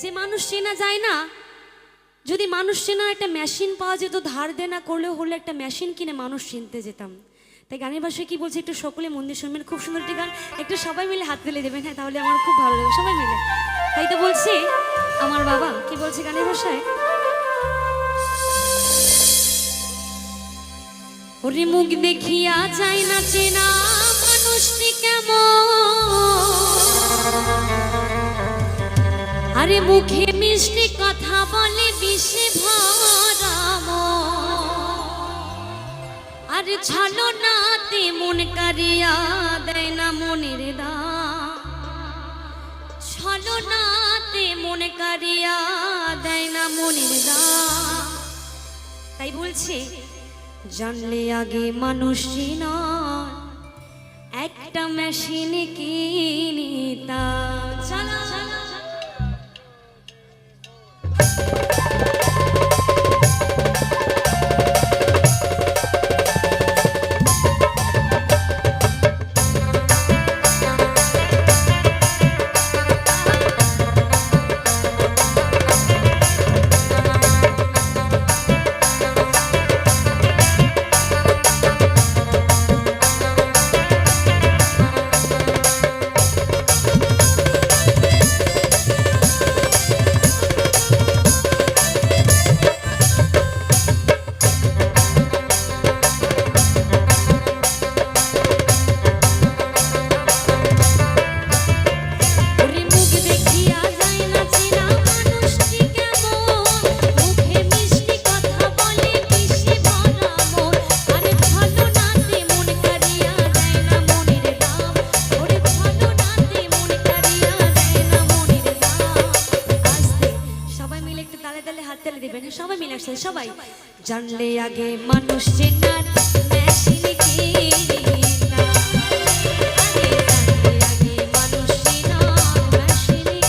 যে মানুষ চেনা যায় না, যদি মানুষ চেনার একটা মেশিন পাওয়া যেত, ধার দেনা করলেও হলে একটা মেশিন কিনে মানুষ চিনতে যেতাম। তাই গানের ভাষায় কি বলছে একটু সকলে মন দিয়ে শুনবেন, খুব সুন্দর একটি গান, একটু সবাই মিলে হাত তুলে দেবেন, হ্যাঁ তাহলে আমার খুব ভালো লাগবে সবাই মিলে। তাই তো বলছে আমার বাবা কি বলছে গানের ভাষায়, ওরে মুখ দেখিয়া যায় না চেনা মানুষটি কেমন, আরে মুখে মিষ্টি কথা বলে বিষে ভরা আরে ছালো নাতে মন কারিয়া দেয় না মনের দাম, ছালো নাতে মন কারিয়া দেয় না মনের দাম। তাই বলছে জানলে আগে মানুষ নয় একটা মেশিন কিনিতাম। চলো সবাই মিলে আসছে সবাই, জানলে আগে মানুষ চেনার মেশিন কিনিতাম, জানলে আগে মানুষ চেনার মেশিন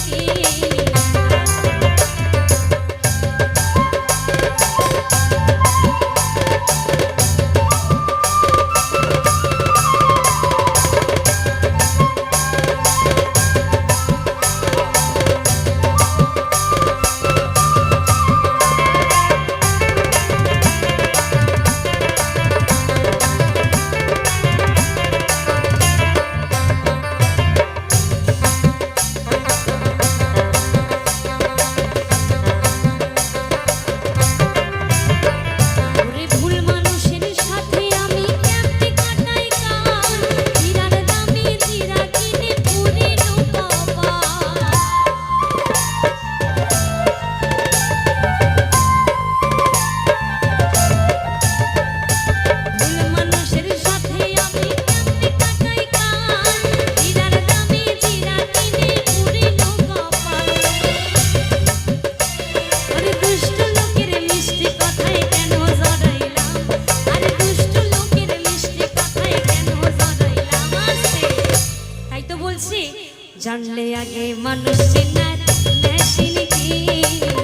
জানলে আগে মানুষ চেনার মেশিন কিনিতাম,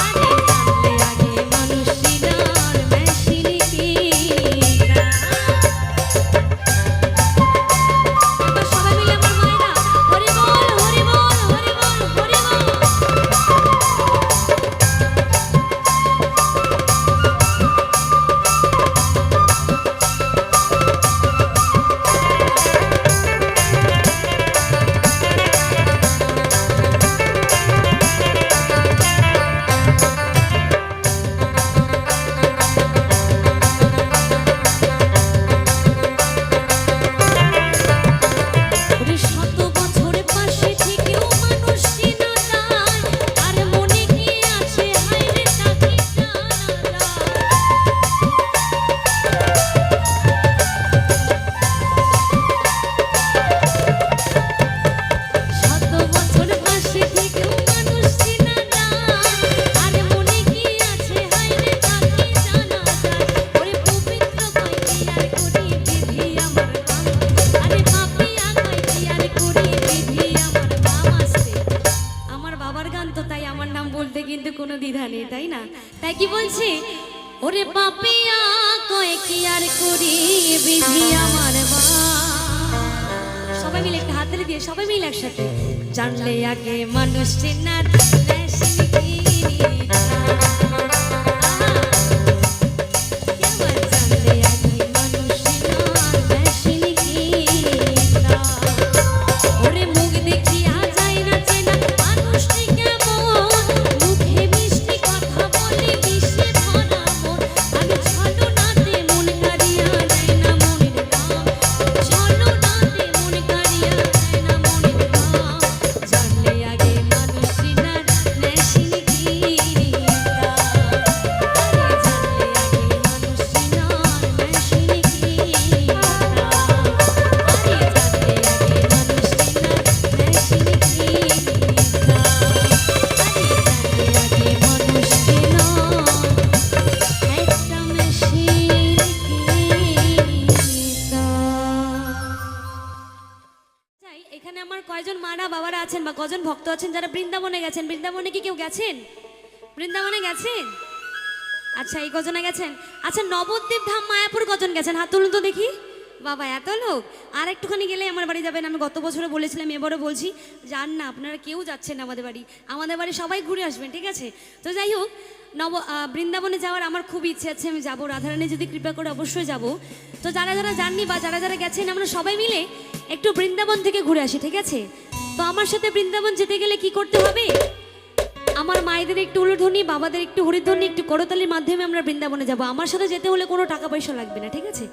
আরে জানলে আগে মানুষ চেনার মেশিন কিনিতাম। সবাই মিলে আমার মায়েরা হরি বল হরি বল হরি বল হরি বল। তাই না? তাই কি বলছে, ওরে পাপিয়া কয় কি আর করি বিধি আমার মা। সবাই মিলে একটা হাততালি দিয়ে সবাই মিলে একসাথে জানলে আগে মানুষ চেনার মেশিন কিনা এখানে আমার কয়জন মারা বাবারা আছেন বা কজন ভক্ত আছেন যারা বৃন্দাবনে গেছেন? বৃন্দাবনে কি কেউ গেছেন? বৃন্দাবনে গেছেন? আচ্ছা, এই কজনে গেছেন। আচ্ছা, নবদ্বীপ ধাম মায়াপুর কজন গেছেন? হাত তুলুন তো দেখি। বাবা, এত লোক! আর একটুখানি গেলে আমার বাড়ি যাবেন। আমি গত বছরে বলেছিলাম, এবারও বলছি, যান না, আপনারা কেউ যাচ্ছেন না আমাদের বাড়ি। আমাদের বাড়ি সবাই ঘুরে আসবেন, ঠিক আছে? তো যাই হোক, বৃন্দাবনে যাওয়ার আমার খুব ইচ্ছে আছে, আমি যাবো। রাধারানী যদি কৃপা করে অবশ্যই যাব। তো যারা যারা যাননি বা যারা যারা গেছেন, আমরা সবাই মিলে একটু বৃন্দাবন থেকে ঘুরে আসি, ঠিক আছে? তো আমার সাথে বৃন্দাবন যেতে গেলে কি করতে হবে? আমার মায়েদের একটু উলুধ্বনি, বাবাদের একটু হরিধ্বনি, একটু করতালির মাধ্যমে আমরা বৃন্দাবনে যাব। আমার সাথে যেতে হলে কোনো টাকা পয়সা লাগবে না, ঠিক আছে?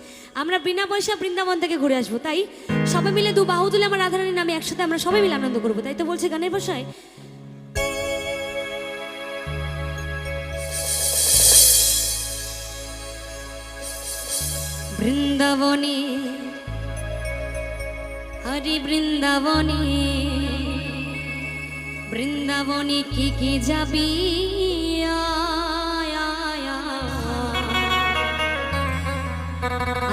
আমরা বিনা পয়সা বৃন্দাবন থেকে ঘুরে আসবো। তাই সবাই মিলে দু বাহু তুলে আমার রাধারানীর নামে একসাথে আমরা সবাই মিলে আনন্দ করবো। তাই তো বলছে গানের ভাষায়, বৃন্দাবনে হরি বৃন্দাবনে, বৃন্দাবনে কি কি যাবি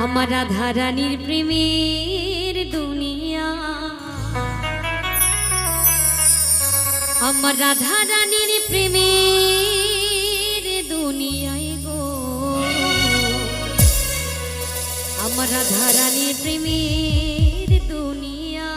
আমার রাধারানীর প্রেমের দুনিয়া, আমার রাধারানীর প্রেমের দুনিয়ায় গো, আমার রাধারানীর প্রেমের দুনিয়া।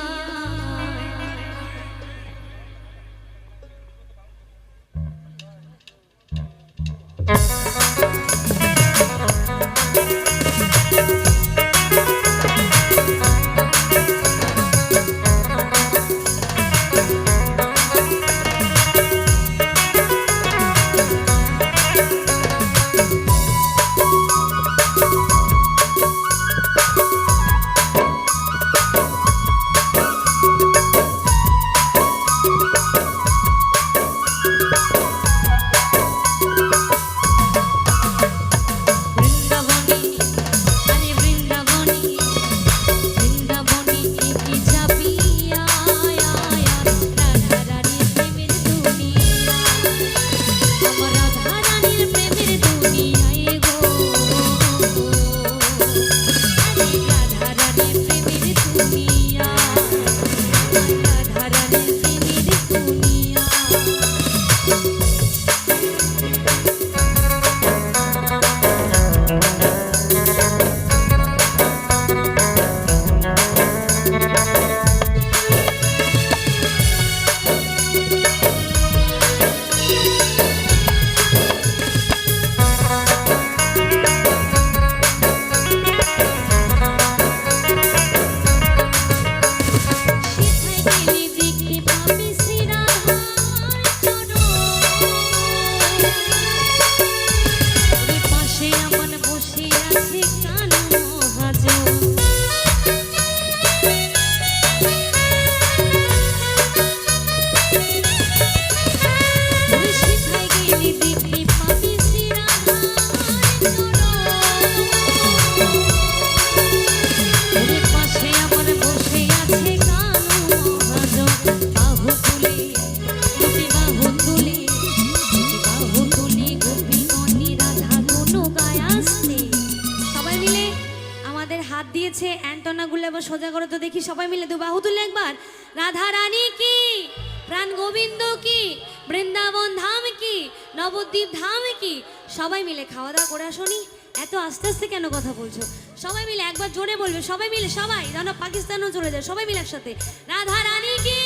দিয়েছে অ্যান্টনা গুলো এবার সোজা করো তো দেখি, সবাই মিলে দু বাহু তুলে একবার। রাধা রানী কি, প্রাণ গোবিন্দ কি, বৃন্দাবন ধাম কি, নবদ্বীপ ধাম কি, সবাই মিলে খাওয়া দাওয়া করে আসনি। এত আস্তে আস্তে কেন কথা বলছো? সবাই মিলে একবার জোরে বলবে, সবাই মিলে, সবাই যেন পাকিস্তানও চলে যায়, সবাই মিলে একসাথে। রাধা রানী কি,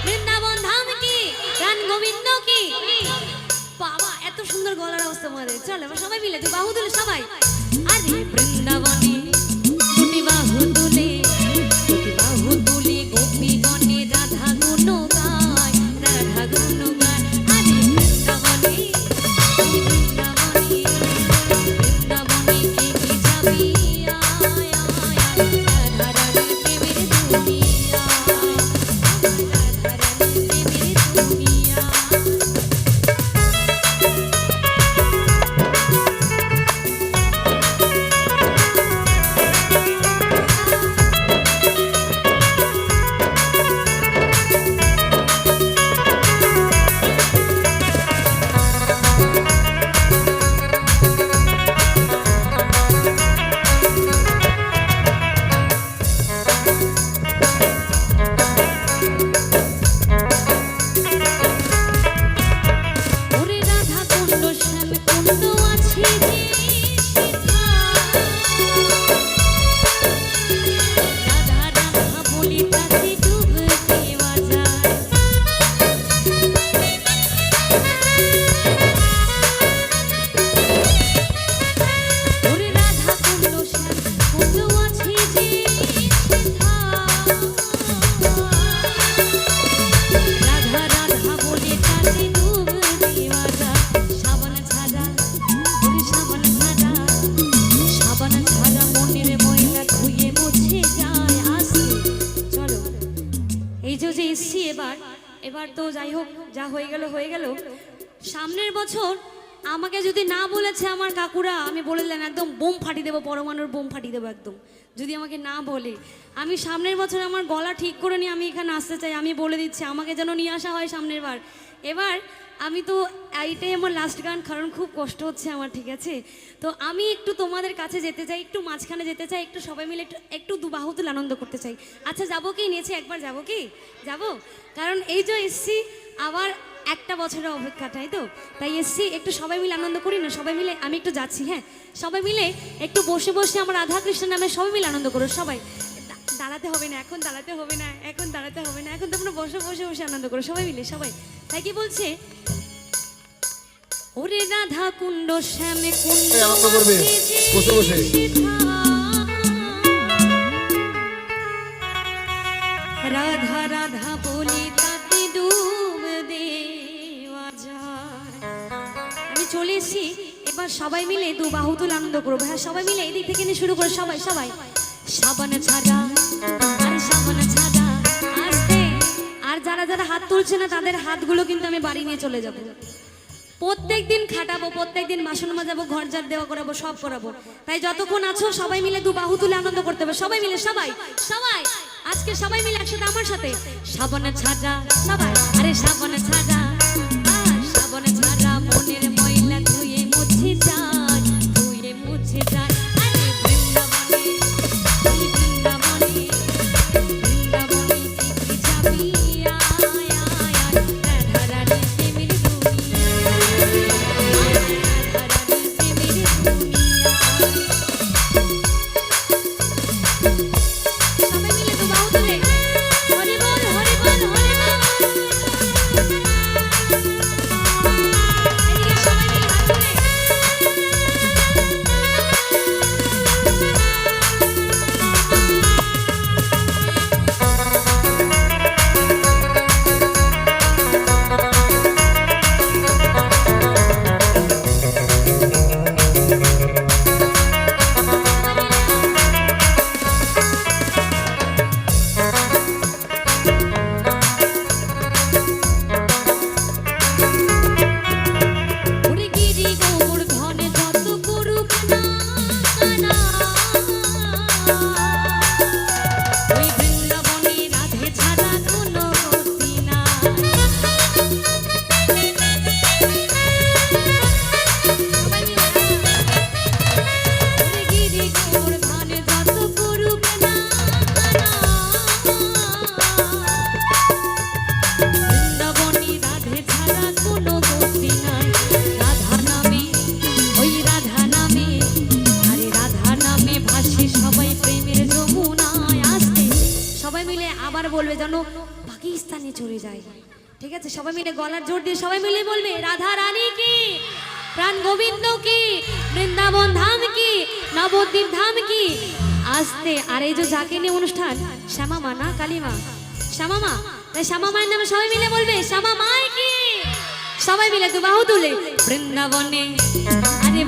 বৃন্দাবন ধাম কি, গান গোবিন্দ কি। বাবা এত সুন্দর গলার অবস্থা আমাদের। চলো এবার সবাই মিলে তুই বাহু তুলে সবাই। আরে বৃন্দাবনে দুটি বাহু তুলে, দুটি বাহু তুলে গোপী গণে রাধা গুণ গায়, রাধা গুণ গায়। আরে বৃন্দাবনে, বৃন্দাবনে, বৃন্দাবনে কে কি যাবি আয় আয় আয়, রাধা রানী প্রেমের দুনিয়া, রাধা রানী প্রেমের দুনিয়া। ওরে রাধা কুণ্ড শ্যাম কুণ্ড আছে যে রাধা রাধা বলি তাতে ডুব দেওয়া যায়। ওরে রাধা কুণ্ড শ্যাম কুণ্ড আছে যে রাধা রাধা বলে তাতে ডুব দেওয়া যায়। সাবান ছাড়া, ওরে সাবান ছাড়া, সাবান ছাড়া মনের ময়লা ধুয়ে মুছে যায় আসতে। চলো এই যে যে এসছি এবার, এবার তো যাই হোক, যা হয়ে গেল হয়ে গেল। সামনের বছর আমাকে যদি না বলেছে আমার কাকুরা, আমি বলে দিলাম একদম বোম ফাটিয়ে দেবো, পরমাণুর বোম ফাটিয়ে দেবো একদম। যদি আমাকে না বলে, আমি সামনের বছর আমার গলা ঠিক করে নিয়ে আমি এখানে আসতে চাই। আমি বলে দিচ্ছি আমাকে যেন নিয়ে আসা হয় সামনের বার। এবার আমি তো এইটাই আমার লাস্ট গান, কারণ খুব কষ্ট হচ্ছে আমার, ঠিক আছে? তো আমি একটু তোমাদের কাছে যেতে চাই, একটু মাঝখানে যেতে চাই, একটু সবাই মিলে একটু একটু দুবাহু তুলে আনন্দ করতে চাই। আচ্ছা যাবো কি, নিয়েছি একবার যাবো কি, যাবো? কারণ এই যে এসছি আবার একটা বছরের অপেক্ষা, তাই তো? তাই এসছি, একটু সবাই মিলে আনন্দ করি না? সবাই মিলে আমি একটু যাচ্ছি, হ্যাঁ সবাই মিলে একটু বসে বসে আমার রাধা কৃষ্ণের নামে সবাই মিলে আনন্দ করো। সবাই দাঁড়াতে হবে না, এখন দাঁড়াতে হবে না, এখন দাঁড়াতে হবে না, এখন তোমরা বসে বসে বসে আনন্দ করো সবাই মিলে। সবাই তাই কি বলছে, ওরে রাধা কুণ্ড শ্যামে কুণ্ড আনন্দ করবে বসে বসে। রাধা রাধা বলি তাতে ডুব দেওয়া যায়। আমি চলে এসেছি, এবার সবাই মিলে দু বাহু তুলে আনন্দ করবো। হ্যাঁ সবাই মিলে এদিক থেকে নিয়ে শুরু করে সবাই সবাই। সাবান ছাড়া, আরে সাবান ছাড়া আসতে। আর যারা যারা হাত তুলছে না তাদের হাতগুলো কিন্তু আমি বাড়ি নিয়ে চলে যাবো। প্রত্যেক দিন খাটাবো, প্রত্যেক দিন বাসন মাজাবো, ঘর ঝাড় দেওয়া করাবো, সব করাবো। তাই যতক্ষণ আছো সবাই মিলে দু বাহু তুলে আনন্দ করতে হবে সবাই মিলে। সবাই সবাই আজকে সবাই মিলে একসাথে আমার সাথে। সাবান ছাড়া সবাই, আরে সাবান ছাড়া, সাবান ছাড়া মনের ময়লা ধুয়ে মুছে যায়, ধুয়ে মুছে যায়। আরে বৃন্দাবনে, বৃন্দাবনে, বৃন্দাবনে কি যাবি আয় আয় আয়, রাধা রানী প্রেমের দুনিয়া, রাধা রানী প্রেমের দুনিয়া। সবাই মিলে দু বাহু তুলে হরি বল হরি বল হরি বল। এদিকে সবাই মিলে হাত তুলে। বলবে যেন পাকিস্তানে চলে যায়। ঠিক আছে, সবাই মিলে গলার জোর দিয়ে সবাই মিলে বলবে রাধা রানী কি, প্রাণ গোবিন্দ কি, বৃন্দাবন ধাম কি, নবদ্বীপ ধাম কি। আস্তে। আর এই যে যাকে নিয়ে অনুষ্ঠান, শ্যামা মা না কালী মা, শ্যামা মা, তাই শ্যামা মায়ের নামে সবাই মিলে বলবে শ্যামা মায় কি। সবাই মিলে দু বাহু তুলে বৃন্দাবনে, আরে